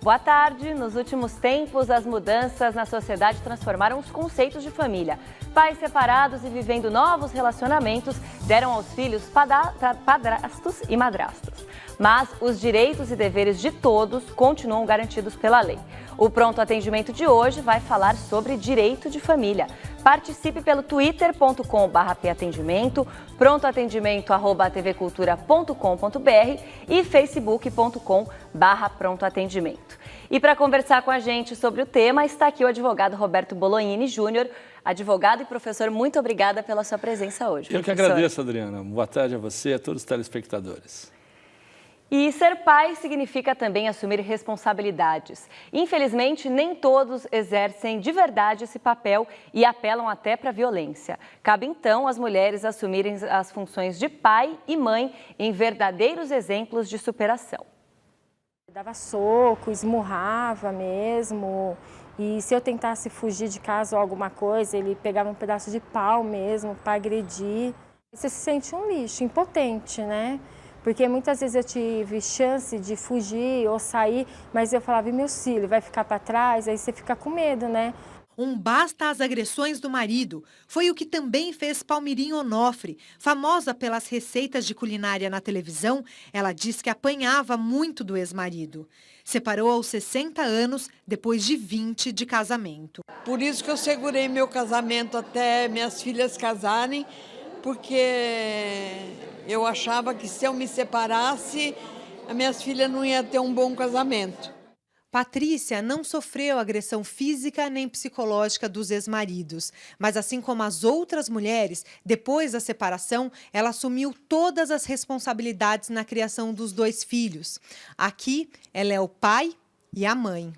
Boa tarde. Nos últimos tempos, as mudanças na sociedade transformaram os conceitos de família. Pais separados e vivendo novos relacionamentos deram aos filhos padrastos e madrastas. Mas os direitos e deveres de todos continuam garantidos pela lei. O Pronto Atendimento de hoje vai falar sobre direito de família. Participe pelo twitter.com/patendimento, prontoatendimento@tvcultura.com.br e facebook.com/prontoatendimento. E para conversar com a gente sobre o tema, está aqui o advogado Roberto Bolognini Júnior. Advogado e professor, muito obrigada pela sua presença hoje. Eu que agradeço, Adriana. Boa tarde a você e a todos os telespectadores. E ser pai significa também assumir responsabilidades. Infelizmente, nem todos exercem de verdade esse papel e apelam até para a violência. Cabe então às mulheres assumirem as funções de pai e mãe em verdadeiros exemplos de superação. Dava soco, esmurrava mesmo. E se eu tentasse fugir de casa ou alguma coisa, ele pegava um pedaço de pau mesmo para agredir. Você se sente um lixo, impotente, né? Porque muitas vezes eu tive chance de fugir ou sair, mas eu falava, e meu filho, vai ficar para trás? Aí você fica com medo, né? Um basta às agressões do marido foi o que também fez Palmirim Onofre. Famosa pelas receitas de culinária na televisão, ela diz que apanhava muito do ex-marido. Separou aos 60 anos, depois de 20 de casamento. Por isso que eu segurei meu casamento até minhas filhas casarem, porque eu achava que se eu me separasse, as minhas filhas não iam ter um bom casamento. Patrícia não sofreu agressão física nem psicológica dos ex-maridos, mas assim como as outras mulheres, depois da separação, ela assumiu todas as responsabilidades na criação dos 2 filhos. Aqui, ela é o pai e a mãe.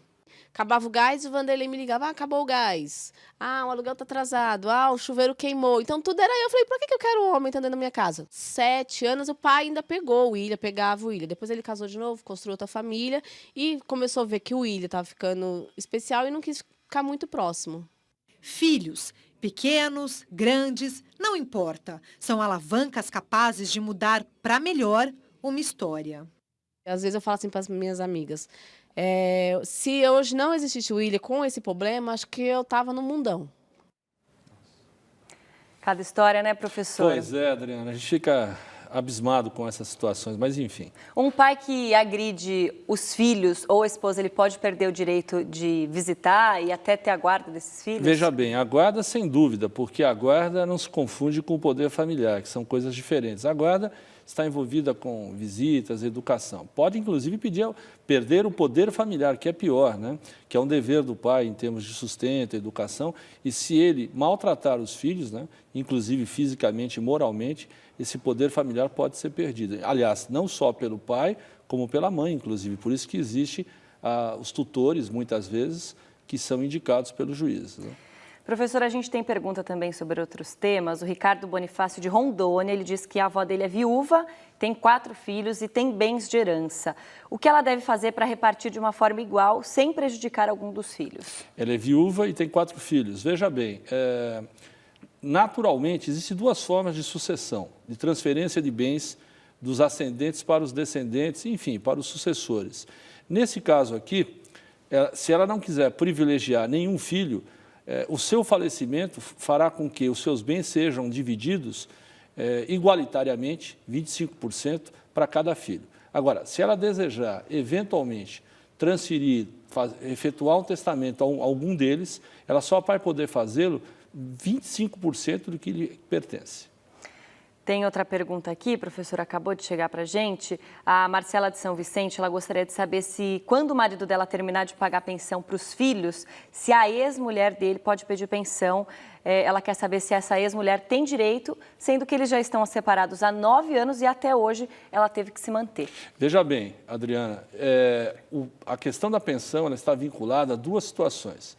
Acabava o gás, o Vanderlei me ligava, acabou o gás. O aluguel tá atrasado, o chuveiro queimou. Então tudo era eu. Falei, pra que eu quero um homem dentro da minha casa? 7 anos, o pai ainda pegou o William, pegava o William. Depois ele casou de novo, construiu outra família e começou a ver que o William tava ficando especial e não quis ficar muito próximo. Filhos, pequenos, grandes, não importa. São alavancas capazes de mudar para melhor uma história. Às vezes eu falo assim para as minhas amigas, se hoje não existisse o William com esse problema, acho que eu estava no mundão. Cada história, né, professor? Pois é, Adriana, a gente fica abismado com essas situações, mas enfim. Um pai que agride os filhos ou a esposa, ele pode perder o direito de visitar e até ter a guarda desses filhos? Veja bem, a guarda sem dúvida, porque a guarda não se confunde com o poder familiar, que são coisas diferentes. A guarda está envolvida com visitas, educação. Pode, inclusive, perder o poder familiar, que é pior, né? Que é um dever do pai em termos de sustento, educação. E se ele maltratar os filhos, né? Inclusive fisicamente e moralmente, esse poder familiar pode ser perdido. Aliás, não só pelo pai, como pela mãe, inclusive. Por isso que existe os tutores, muitas vezes, que são indicados pelos juízes, né? Professora, a gente tem pergunta também sobre outros temas. O Ricardo Bonifácio de Rondônia, ele diz que a avó dele é viúva, tem 4 filhos e tem bens de herança. O que ela deve fazer para repartir de uma forma igual, sem prejudicar algum dos filhos? Ela é viúva e tem 4 filhos. Veja bem, naturalmente, existem 2 formas de sucessão, de transferência de bens dos ascendentes para os descendentes, enfim, para os sucessores. Nesse caso aqui, se ela não quiser privilegiar nenhum filho, o seu falecimento fará com que os seus bens sejam divididos igualitariamente, 25% para cada filho. Agora, se ela desejar, eventualmente, transferir, efetuar um testamento a algum deles, ela só vai poder fazê-lo 25% do que lhe pertence. Tem outra pergunta aqui, professora, acabou de chegar para a gente. A Marcela de São Vicente, ela gostaria de saber se, quando o marido dela terminar de pagar pensão para os filhos, se a ex-mulher dele pode pedir pensão. Ela quer saber se essa ex-mulher tem direito, sendo que eles já estão separados há 9 anos e até hoje ela teve que se manter. Veja bem, Adriana, a questão da pensão ela está vinculada a 2 situações.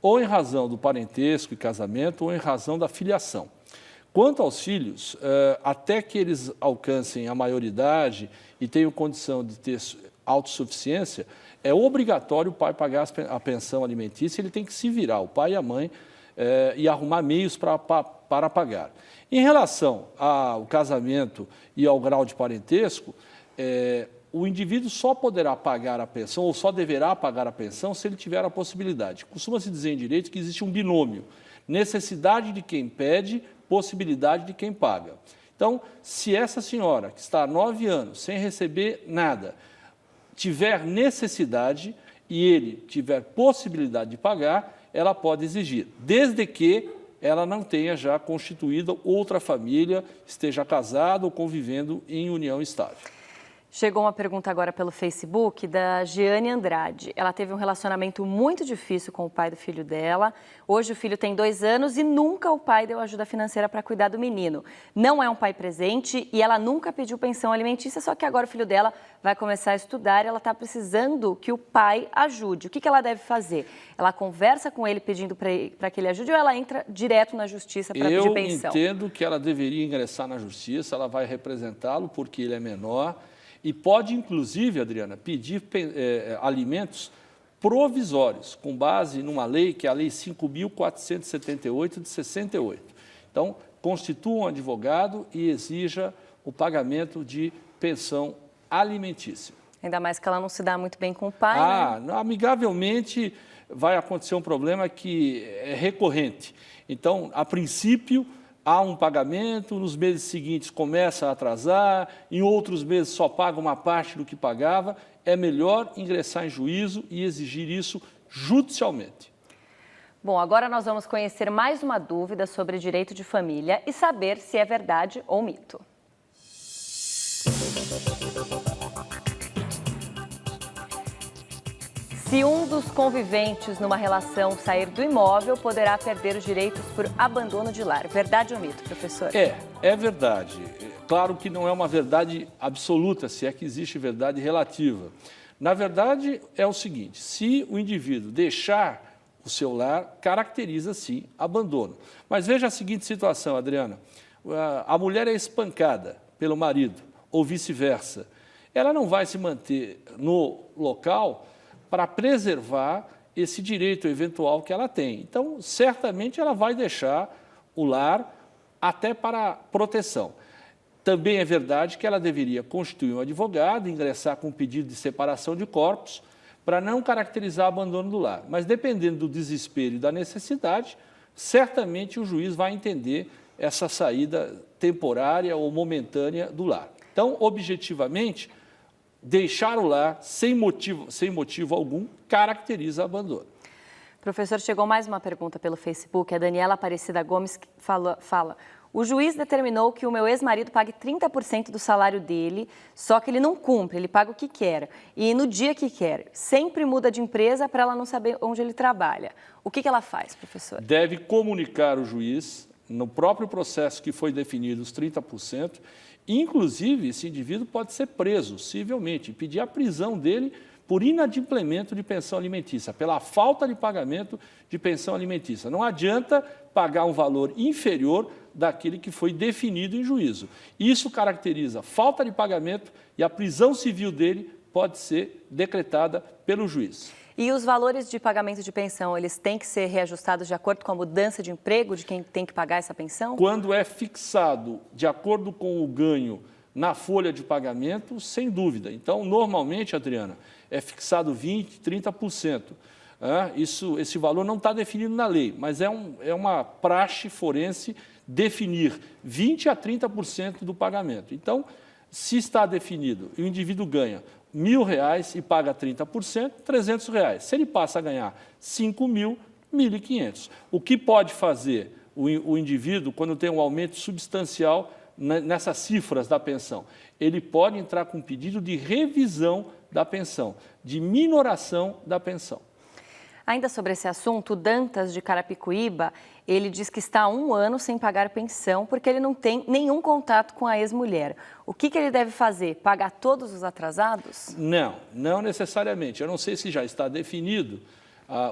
Ou em razão do parentesco e casamento, ou em razão da filiação. Quanto aos filhos, até que eles alcancem a maioridade e tenham condição de ter autossuficiência, é obrigatório o pai pagar a pensão alimentícia, ele tem que se virar, o pai e a mãe, e arrumar meios para pagar. Em relação ao casamento e ao grau de parentesco, o indivíduo só poderá pagar a pensão ou só deverá pagar a pensão se ele tiver a possibilidade. Costuma-se dizer em direito que existe um binômio, necessidade de quem pede, possibilidade de quem paga. Então, se essa senhora, que está há 9 anos sem receber nada, tiver necessidade e ele tiver possibilidade de pagar, ela pode exigir, desde que ela não tenha já constituído outra família, esteja casada ou convivendo em união estável. Chegou uma pergunta agora pelo Facebook da Giane Andrade. Ela teve um relacionamento muito difícil com o pai do filho dela. Hoje o filho tem 2 anos e nunca o pai deu ajuda financeira para cuidar do menino. Não é um pai presente e ela nunca pediu pensão alimentícia, só que agora o filho dela vai começar a estudar e ela está precisando que o pai ajude. O que ela deve fazer? Ela conversa com ele pedindo para que ele ajude ou ela entra direto na justiça para pedir pensão? Eu entendo que ela deveria ingressar na justiça, ela vai representá-lo porque ele é menor. E pode, inclusive, Adriana, pedir alimentos provisórios, com base numa lei, que é a Lei 5.478 de 68. Então, constitua um advogado e exija o pagamento de pensão alimentícia. Ainda mais que ela não se dá muito bem com o pai, né? Amigavelmente vai acontecer um problema que é recorrente. Então, a princípio, há um pagamento, nos meses seguintes começa a atrasar, em outros meses só paga uma parte do que pagava. É melhor ingressar em juízo e exigir isso judicialmente. Bom, agora nós vamos conhecer mais uma dúvida sobre direito de família e saber se é verdade ou mito. Se um dos conviventes numa relação sair do imóvel, poderá perder os direitos por abandono de lar. Verdade ou mito, professor? É verdade. Claro que não é uma verdade absoluta, se é que existe verdade relativa. Na verdade, é o seguinte, se o indivíduo deixar o seu lar, caracteriza, sim, abandono. Mas veja a seguinte situação, Adriana. A mulher é espancada pelo marido, ou vice-versa. Ela não vai se manter no local para preservar esse direito eventual que ela tem. Então, certamente, ela vai deixar o lar até para proteção. Também é verdade que ela deveria constituir um advogado, ingressar com um pedido de separação de corpos, para não caracterizar abandono do lar. Mas, dependendo do desespero e da necessidade, certamente o juiz vai entender essa saída temporária ou momentânea do lar. Então, objetivamente, deixar o lar sem motivo algum caracteriza abandono. Professor, chegou mais uma pergunta pelo Facebook. A Daniela Aparecida Gomes fala: o juiz determinou que o meu ex-marido pague 30% do salário dele, só que ele não cumpre, ele paga o que quer. E no dia que quer, sempre muda de empresa para ela não saber onde ele trabalha. O que ela faz, professor? Deve comunicar o juiz, no próprio processo que foi definido, os 30%. Inclusive, esse indivíduo pode ser preso civilmente e pedir a prisão dele por inadimplemento de pensão alimentícia, pela falta de pagamento de pensão alimentícia. Não adianta pagar um valor inferior daquele que foi definido em juízo. Isso caracteriza falta de pagamento e a prisão civil dele pode ser decretada pelo juiz. E os valores de pagamento de pensão, eles têm que ser reajustados de acordo com a mudança de emprego de quem tem que pagar essa pensão? Quando é fixado de acordo com o ganho na folha de pagamento, sem dúvida. Então, normalmente, Adriana, é fixado 20%, 30%. Esse valor não está definido na lei, mas é uma praxe forense definir 20% a 30% do pagamento. Então, se está definido e o indivíduo ganha R$1.000 e paga 30%, R$300. Se ele passa a ganhar 5.000, 1.500. O que pode fazer o indivíduo quando tem um aumento substancial nessas cifras da pensão? Ele pode entrar com um pedido de revisão da pensão, de minoração da pensão. Ainda sobre esse assunto, o Dantas de Carapicuíba, ele diz que está há 1 ano sem pagar pensão porque ele não tem nenhum contato com a ex-mulher. O que ele deve fazer? Pagar todos os atrasados? Não necessariamente. Eu não sei se já está definido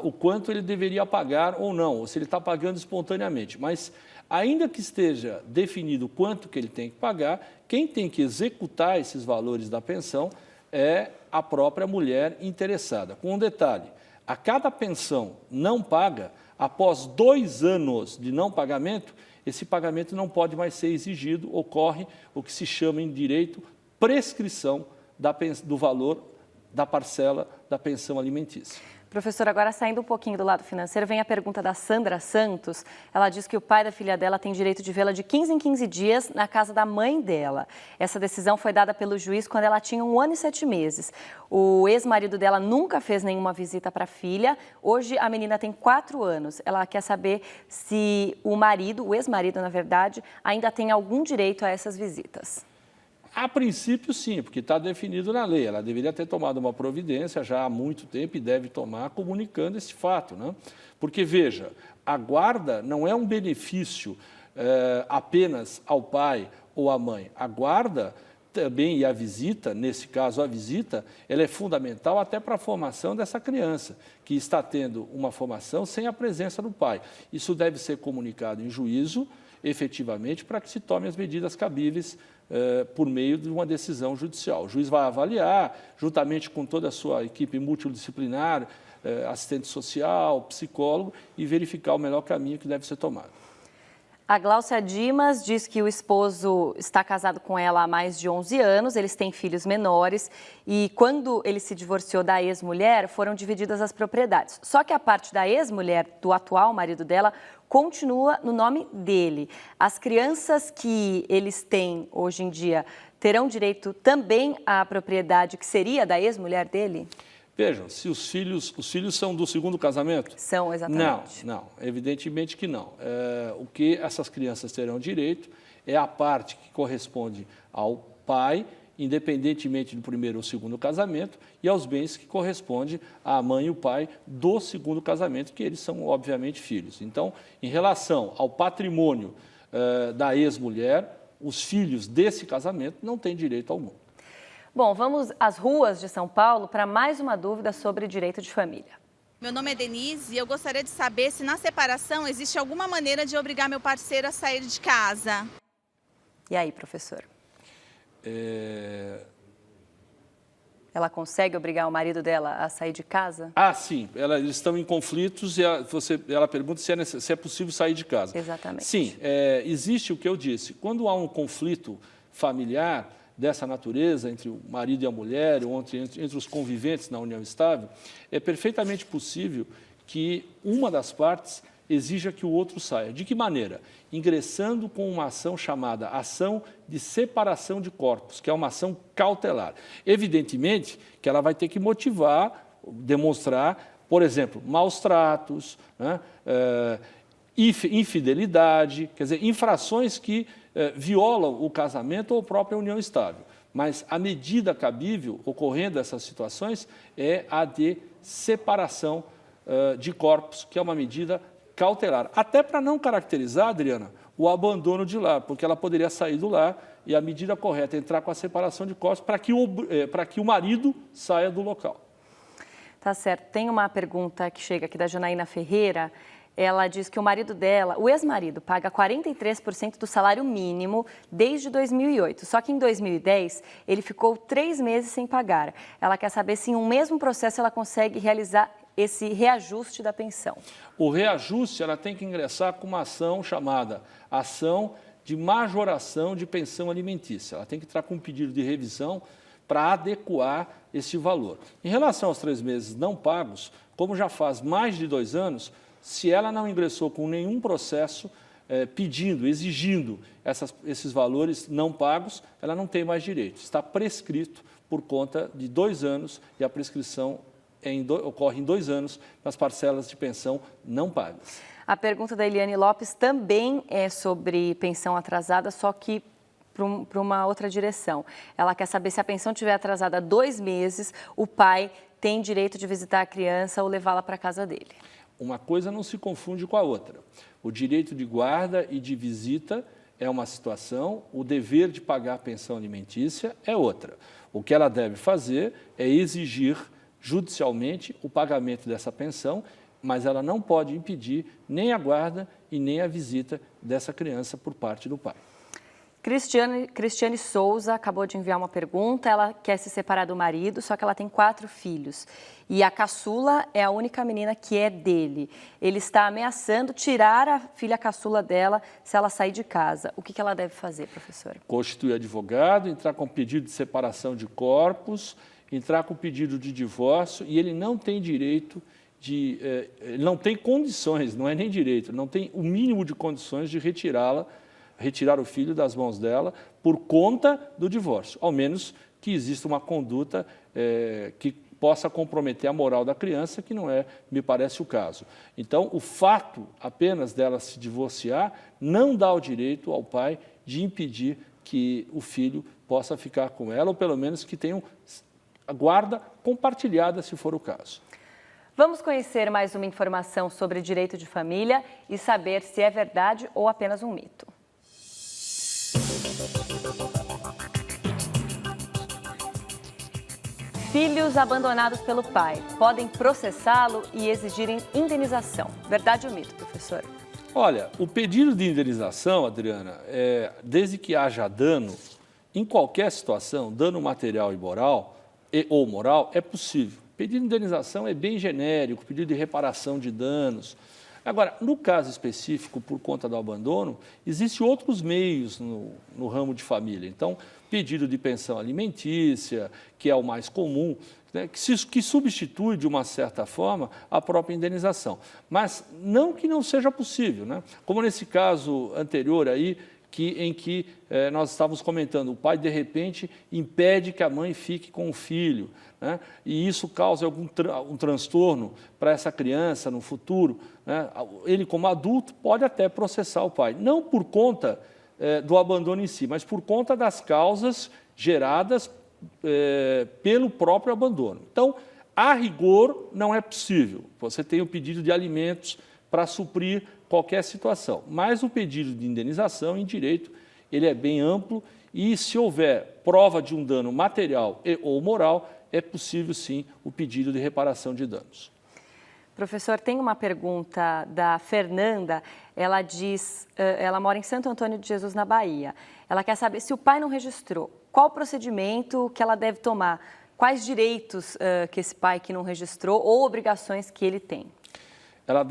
o quanto ele deveria pagar ou não, ou se ele está pagando espontaneamente. Mas, ainda que esteja definido quanto que ele tem que pagar, quem tem que executar esses valores da pensão é a própria mulher interessada. Com um detalhe: a cada pensão não paga, após 2 anos de não pagamento, esse pagamento não pode mais ser exigido, ocorre o que se chama em direito prescrição do valor da parcela da pensão alimentícia. Professor, agora saindo um pouquinho do lado financeiro, vem a pergunta da Sandra Santos. Ela diz que o pai da filha dela tem direito de vê-la de 15 em 15 dias na casa da mãe dela. Essa decisão foi dada pelo juiz quando ela tinha 1 ano e 7 meses. O ex-marido dela nunca fez nenhuma visita para a filha. Hoje a menina tem 4 anos. Ela quer saber se o ex-marido, na verdade, ainda tem algum direito a essas visitas. A princípio, sim, porque está definido na lei. Ela deveria ter tomado uma providência já há muito tempo e deve tomar comunicando esse fato, né? Porque, veja, a guarda não é um benefício apenas ao pai ou à mãe. A guarda também e a visita, nesse caso a visita, ela é fundamental até para a formação dessa criança, que está tendo uma formação sem a presença do pai. Isso deve ser comunicado em juízo, efetivamente, para que se tome as medidas cabíveis por meio de uma decisão judicial. O juiz vai avaliar, juntamente com toda a sua equipe multidisciplinar, assistente social, psicólogo, e verificar o melhor caminho que deve ser tomado. A Gláucia Dimas diz que o esposo está casado com ela há mais de 11 anos, eles têm filhos menores e quando ele se divorciou da ex-mulher, foram divididas as propriedades. Só que a parte da ex-mulher, do atual marido dela, continua no nome dele. As crianças que eles têm hoje em dia terão direito também à propriedade que seria da ex-mulher dele? Vejam, se os filhos são do segundo casamento? São, exatamente. Não, evidentemente que não. O que essas crianças terão direito é a parte que corresponde ao pai, independentemente do primeiro ou segundo casamento, e aos bens que correspondem à mãe e o pai do segundo casamento, que eles são, obviamente, filhos. Então, em relação ao patrimônio da ex-mulher, os filhos desse casamento não têm direito algum. Bom, vamos às ruas de São Paulo para mais uma dúvida sobre direito de família. Meu nome é Denise e eu gostaria de saber se na separação existe alguma maneira de obrigar meu parceiro a sair de casa. E aí, professor? Ela consegue obrigar o marido dela a sair de casa? Ah, sim. Eles estão em conflitos e ela pergunta se é possível sair de casa. Exatamente. Sim, existe o que eu disse. Quando há um conflito familiar dessa natureza entre o marido e a mulher, ou entre os conviventes na união estável, é perfeitamente possível que uma das partes exija que o outro saia. De que maneira? Ingressando com uma ação chamada ação de separação de corpos, que é uma ação cautelar. Evidentemente que ela vai ter que motivar, demonstrar, por exemplo, maus tratos, né? Infidelidade, quer dizer, infrações que violam o casamento ou a própria união estável. Mas a medida cabível, ocorrendo essas situações, é a de separação de corpos, que é uma medida cautelar. Até para não caracterizar, Adriana, o abandono de lar, porque ela poderia sair do lar e a medida correta é entrar com a separação de corpos para que o marido saia do local. Tá certo. Tem uma pergunta que chega aqui da Janaína Ferreira. Ela diz que o marido dela, o ex-marido, paga 43% do salário mínimo desde 2008. Só que em 2010, ele ficou 3 meses sem pagar. Ela quer saber se em um mesmo processo ela consegue realizar esse reajuste da pensão. O reajuste, ela tem que ingressar com uma ação chamada ação de majoração de pensão alimentícia. Ela tem que entrar com um pedido de revisão para adequar esse valor. Em relação aos 3 meses não pagos, como já faz mais de 2 anos, se ela não ingressou com nenhum processo exigindo esses valores não pagos, ela não tem mais direito. Está prescrito por conta de 2 anos e a prescrição ocorre em 2 anos nas parcelas de pensão não pagas. A pergunta da Eliane Lopes também é sobre pensão atrasada, só que para uma outra direção. Ela quer saber se a pensão estiver atrasada 2 meses, o pai tem direito de visitar a criança ou levá-la para a casa dele. Uma coisa não se confunde com a outra. O direito de guarda e de visita é uma situação, o dever de pagar a pensão alimentícia é outra. O que ela deve fazer é exigir judicialmente o pagamento dessa pensão, mas ela não pode impedir nem a guarda e nem a visita dessa criança por parte do pai. Cristiane Souza acabou de enviar uma pergunta. Ela quer se separar do marido, só que ela tem 4 filhos. E a caçula é a única menina que é dele. Ele está ameaçando tirar a filha caçula dela se ela sair de casa. O que ela deve fazer, professora? Constituir advogado, entrar com pedido de separação de corpos, entrar com pedido de divórcio, e ele não tem direito ele não tem condições, não é nem direito, não tem o mínimo de condições de retirar o filho das mãos dela por conta do divórcio, ao menos que exista uma conduta que possa comprometer a moral da criança, que não é, me parece, o caso. Então, o fato apenas dela se divorciar não dá o direito ao pai de impedir que o filho possa ficar com ela, ou pelo menos que tenham a guarda compartilhada, se for o caso. Vamos conhecer mais uma informação sobre direito de família e saber se é verdade ou apenas um mito. Filhos abandonados pelo pai podem processá-lo e exigirem indenização. Verdade ou mito, professor? Olha, o pedido de indenização, Adriana, desde que haja dano, em qualquer situação, dano material ou moral, é possível. Pedido de indenização é bem genérico, pedido de reparação de danos. Agora, no caso específico, por conta do abandono, existem outros meios no ramo de família. Então, pedido de pensão alimentícia, que é o mais comum, né, que substitui, de uma certa forma, a própria indenização. Mas não que não seja possível, né? Como nesse caso anterior aí, em que nós estávamos comentando, o pai, de repente, impede que a mãe fique com o filho, né? E isso causa um transtorno para essa criança no futuro, né? Ele, como adulto, pode até processar o pai, não por conta do abandono em si, mas por conta das causas geradas pelo próprio abandono. Então, a rigor, não é possível. Você tem o pedido de alimentos para suprir qualquer situação. Mas o pedido de indenização em direito, ele é bem amplo e, se houver prova de um dano material ou moral, é possível, sim, o pedido de reparação de danos. Professor, tem uma pergunta da Fernanda. Ela diz, ela mora em Santo Antônio de Jesus, na Bahia. Ela quer saber se o pai não registrou, qual o procedimento que ela deve tomar, quais direitos que esse pai que não registrou ou obrigações que ele tem. Ela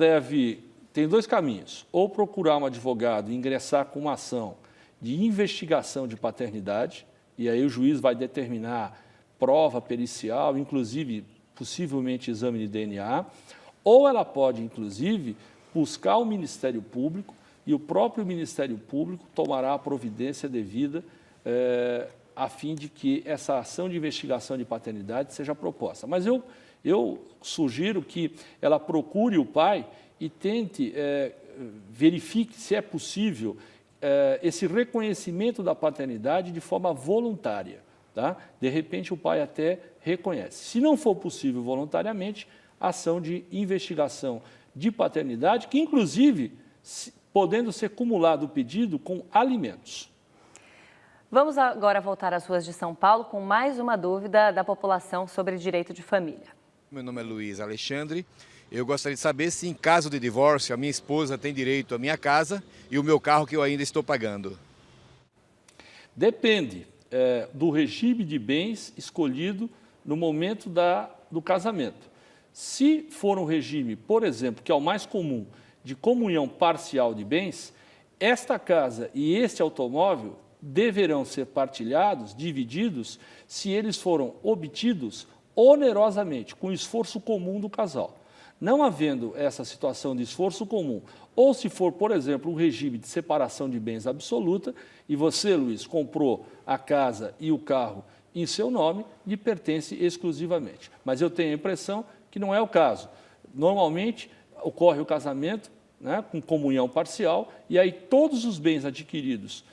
tem 2 caminhos, ou procurar um advogado e ingressar com uma ação de investigação de paternidade, e aí o juiz vai determinar prova pericial, inclusive, possivelmente, exame de DNA, ou ela pode, inclusive, buscar o Ministério Público e o próprio Ministério Público tomará a providência devida a fim de que essa ação de investigação de paternidade seja proposta. Mas eu sugiro que ela procure o pai e tente, verifique se é possível esse reconhecimento da paternidade de forma voluntária. Tá? De repente, o pai até reconhece. Se não for possível voluntariamente, ação de investigação de paternidade, que, inclusive, podendo ser cumulado o pedido com alimentos. Vamos agora voltar às ruas de São Paulo com mais uma dúvida da população sobre direito de família. Meu nome é Luiz Alexandre. Eu gostaria de saber se, em caso de divórcio, a minha esposa tem direito à minha casa e o meu carro que eu ainda estou pagando. Depende do regime de bens escolhido no momento do casamento. Se for um regime, por exemplo, que é o mais comum, de comunhão parcial de bens, esta casa e este automóvel deverão ser partilhados, divididos, se eles foram obtidos onerosamente, com esforço comum do casal. Não havendo essa situação de esforço comum, ou se for, por exemplo, um regime de separação de bens absoluta, e você, Luiz, comprou a casa e o carro em seu nome, lhe pertence exclusivamente. Mas eu tenho a impressão que não é o caso. Normalmente, ocorre o casamento, né, com comunhão parcial, e aí todos os bens adquiridos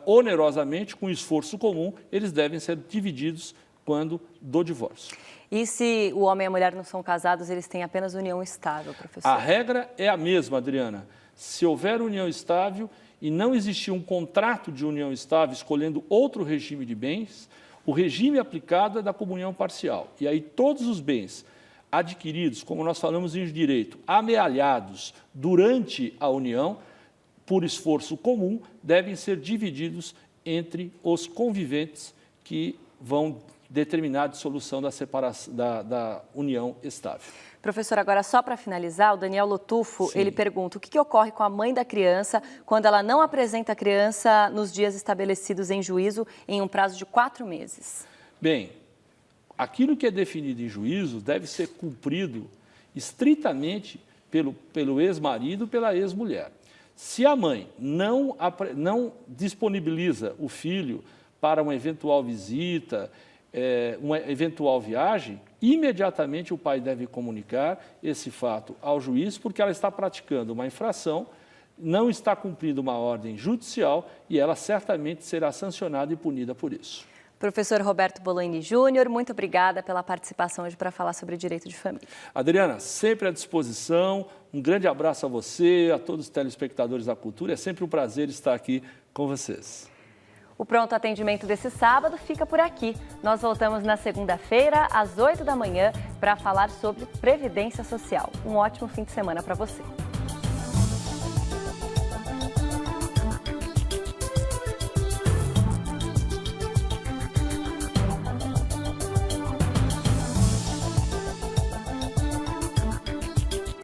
onerosamente, com esforço comum, eles devem ser divididos quando do divórcio. E se o homem e a mulher não são casados, eles têm apenas união estável, professor? A regra é a mesma, Adriana. Se houver união estável e não existir um contrato de união estável escolhendo outro regime de bens, o regime aplicado é da comunhão parcial. E aí todos os bens adquiridos, como nós falamos em direito, amealhados durante a união, por esforço comum, devem ser divididos entre os conviventes que vão determinar a dissolução da separação, da união estável. Professor, agora só para finalizar, o Daniel Lotufo, Sim. ele pergunta o que ocorre com a mãe da criança quando ela não apresenta a criança nos dias estabelecidos em juízo em um prazo de 4 meses. Bem, aquilo que é definido em juízo deve ser cumprido estritamente pelo ex-marido, pela ex-mulher. Se a mãe não disponibiliza o filho para uma eventual visita, uma eventual viagem, imediatamente o pai deve comunicar esse fato ao juiz, porque ela está praticando uma infração, não está cumprindo uma ordem judicial e ela certamente será sancionada e punida por isso. Professor Roberto Boloini Júnior, muito obrigada pela participação hoje para falar sobre direito de família. Adriana, sempre à disposição, um grande abraço a você, a todos os telespectadores da Cultura, é sempre um prazer estar aqui com vocês. O Pronto Atendimento desse sábado fica por aqui. Nós voltamos na segunda-feira, às 8 da manhã, para falar sobre Previdência Social. Um ótimo fim de semana para você.